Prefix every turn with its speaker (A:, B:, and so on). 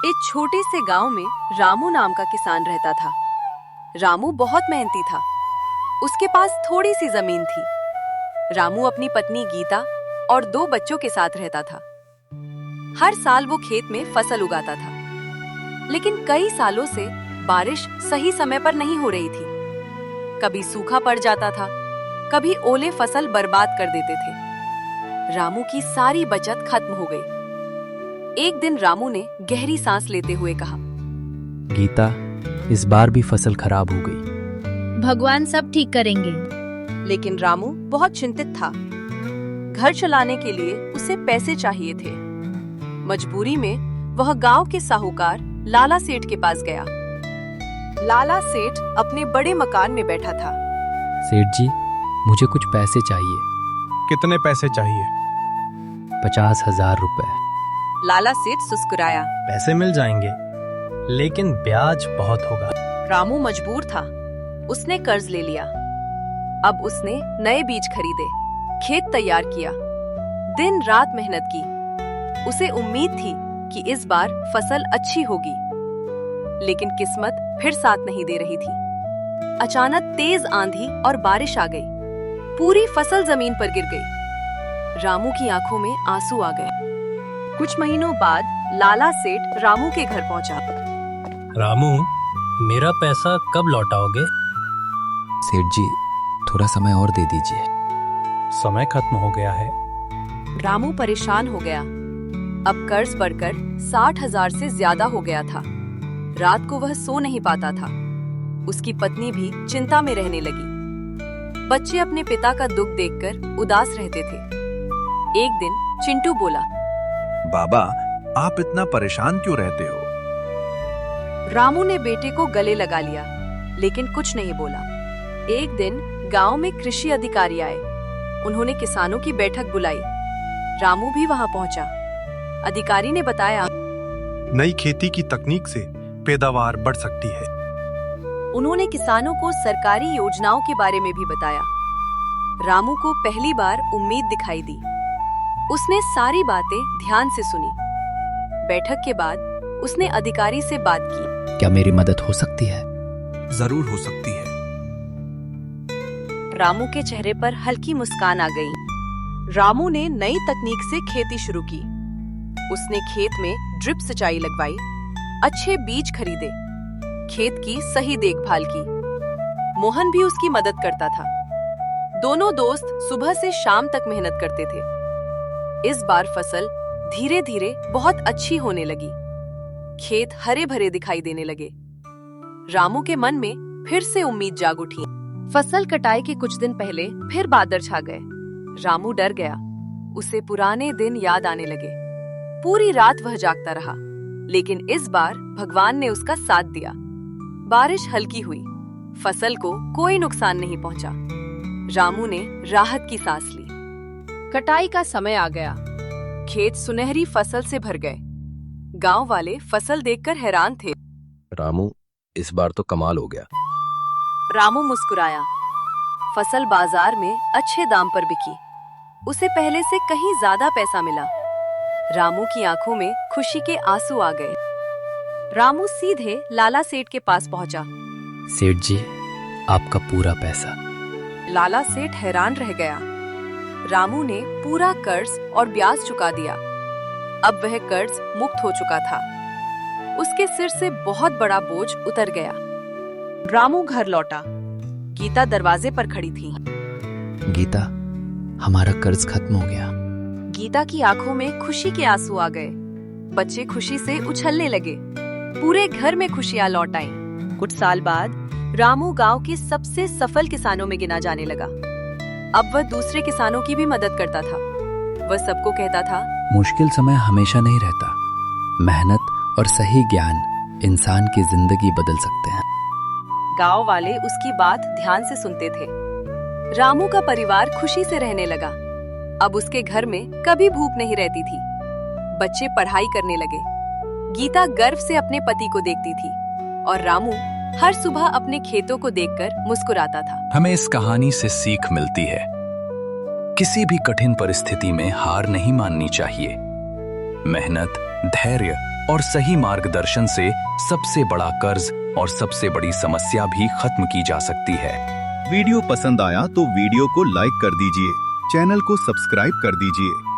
A: एक छोटे से गांव में रामू नाम का किसान रहता था। रामू बहुत मेहनती था। उसके पास थोड़ी सी जमीन थी। रामू अपनी पत्नी गीता और 2 बच्चों के साथ रहता था। हर साल वो खेत में फसल उगाता था, लेकिन कई सालों से बारिश सही समय पर नहीं हो रही थी। कभी सूखा पड़ जाता था, कभी ओले फसल बर्बाद कर देते थे। रामू की सारी बचत खत्म हो गई। एक दिन रामू ने गहरी सांस लेते हुए कहा,
B: गीता, इस बार भी फसल खराब हो गई।
C: भगवान सब ठीक करेंगे।
A: लेकिन रामू बहुत चिंतित था। घर चलाने के लिए उसे पैसे चाहिए थे। मजबूरी में वह गांव के साहूकार लाला सेठ के पास गया। लाला सेठ अपने बड़े मकान में बैठा था।
B: सेठ जी, मुझे कुछ पैसे चाहिए।
D: कितने पैसे चाहिए?
B: 50,000 रुपए।
A: लाला सेठ सुस्कुराया।
D: पैसे मिल जाएंगे, लेकिन ब्याज बहुत होगा।
A: रामू मजबूर था। उसने कर्ज ले लिया। अब उसने नए बीज खरीदे, खेत तैयार किया, दिन रात मेहनत की। उसे उम्मीद थी कि इस बार फसल अच्छी होगी, लेकिन किस्मत फिर साथ नहीं दे रही थी। अचानक तेज आंधी और बारिश आ गई। पूरी फसल जमीन पर गिर गई। रामू की आंखों में आंसू आ गए। कुछ महीनों बाद लाला सेठ रामू के घर पहुंचा।
D: रामू, मेरा पैसा कब लौटाओगे?
B: सेठ जी, थोड़ा समय और दे दीजिए।
D: समय खत्म हो गया है।
A: रामू परेशान हो गया। अब कर्ज बढ़कर 60,000 से ज्यादा हो गया था। रात को वह सो नहीं पाता था। उसकी पत्नी भी चिंता में रहने लगी। बच्चे अपने पिता का दुख देखकर उदास रहते थे। एक दिन चिंटू बोला,
E: बाबा, आप इतना परेशान क्यों रहते हो?
A: रामू ने बेटे को गले लगा लिया, लेकिन कुछ नहीं बोला। एक दिन गांव में कृषि अधिकारी आए। उन्होंने किसानों की बैठक बुलाई। रामू भी वहां पहुंचा। अधिकारी ने बताया,
E: नई खेती की तकनीक से पैदावार बढ़ सकती है।
A: उन्होंने किसानों को सरकारी योजनाओं के बारे में भी बताया। रामू को पहली बार उम्मीद दिखाई दी। उसने सारी बातें ध्यान से सुनी। बैठक के बाद उसने अधिकारी से बात की।
B: क्या मेरी मदद हो सकती है?
E: जरूर हो सकती है।
A: रामू के चेहरे पर हल्की मुस्कान आ गई। रामू ने नई तकनीक से खेती शुरू की। उसने खेत में ड्रिप सिंचाई लगवाई, अच्छे बीज खरीदे, खेत की सही देखभाल की। मोहन भी उसकी मदद करता था। दोनों दोस्त सुबह से शाम तक मेहनत करते थे। इस बार फसल धीरे धीरे बहुत अच्छी होने लगी। खेत हरे भरे दिखाई देने लगे। रामू के मन में फिर से उम्मीद जाग उठी। फसल कटाई के कुछ दिन पहले फिर बादल छा गए। रामू डर गया। उसे पुराने दिन याद आने लगे। पूरी रात वह जागता रहा, लेकिन इस बार भगवान ने उसका साथ दिया। बारिश हल्की हुई। फसल को कोई नुकसान नहीं पहुंचा। रामू ने राहत की सांस ली। कटाई का समय आ गया। खेत सुनहरी फसल से भर गए। गांव वाले फसल देखकर हैरान थे।
F: रामू, इस बार तो कमाल हो गया।
A: रामू मुस्कुराया। फसल बाजार में अच्छे दाम पर बिकी। उसे पहले से कहीं ज्यादा पैसा मिला। रामू की आंखों में खुशी के आंसू आ गए। रामू सीधे लाला सेठ के पास पहुंचा।
B: सेठ जी, आपका पूरा पैसा।
A: लाला सेठ हैरान रह गया। रामू ने पूरा कर्ज और ब्याज चुका दिया। अब वह कर्ज मुक्त हो चुका था। उसके सिर से बहुत बड़ा बोझ उतर गया। रामू घर लौटा। गीता दरवाजे पर खड़ी थी।
B: गीता, हमारा कर्ज खत्म हो गया।
A: गीता की आंखों में खुशी के आंसू आ गए। बच्चे खुशी से उछलने लगे। पूरे घर में खुशियां लौट आईं। कुछ साल बाद रामू गांव के सबसे सफल किसानों में गिना जाने लगा। अब वह दूसरे किसानों की भी मदद करता था। वह सबको कहता था,
B: मुश्किल समय हमेशा नहीं रहता। मेहनत और सही ज्ञान इंसान की जिंदगी बदल सकते हैं।
A: गांव वाले उसकी बात ध्यान से सुनते थे। रामू का परिवार खुशी से रहने लगा। अब उसके घर में कभी भूख नहीं रहती थी। बच्चे पढ़ाई करने लगे। गीता गर्व से अपने पति को देखती थी और रामू हर सुबह अपने खेतों को देखकर मुस्कुराता था।
G: हमें इस कहानी से सीख मिलती है, किसी भी कठिन परिस्थिति में हार नहीं माननी चाहिए। मेहनत, धैर्य और सही मार्गदर्शन से सबसे बड़ा कर्ज और सबसे बड़ी समस्या भी खत्म की जा सकती है।
C: वीडियो पसंद आया तो वीडियो को लाइक कर दीजिए, चैनल को सब्सक्राइब कर दीजिए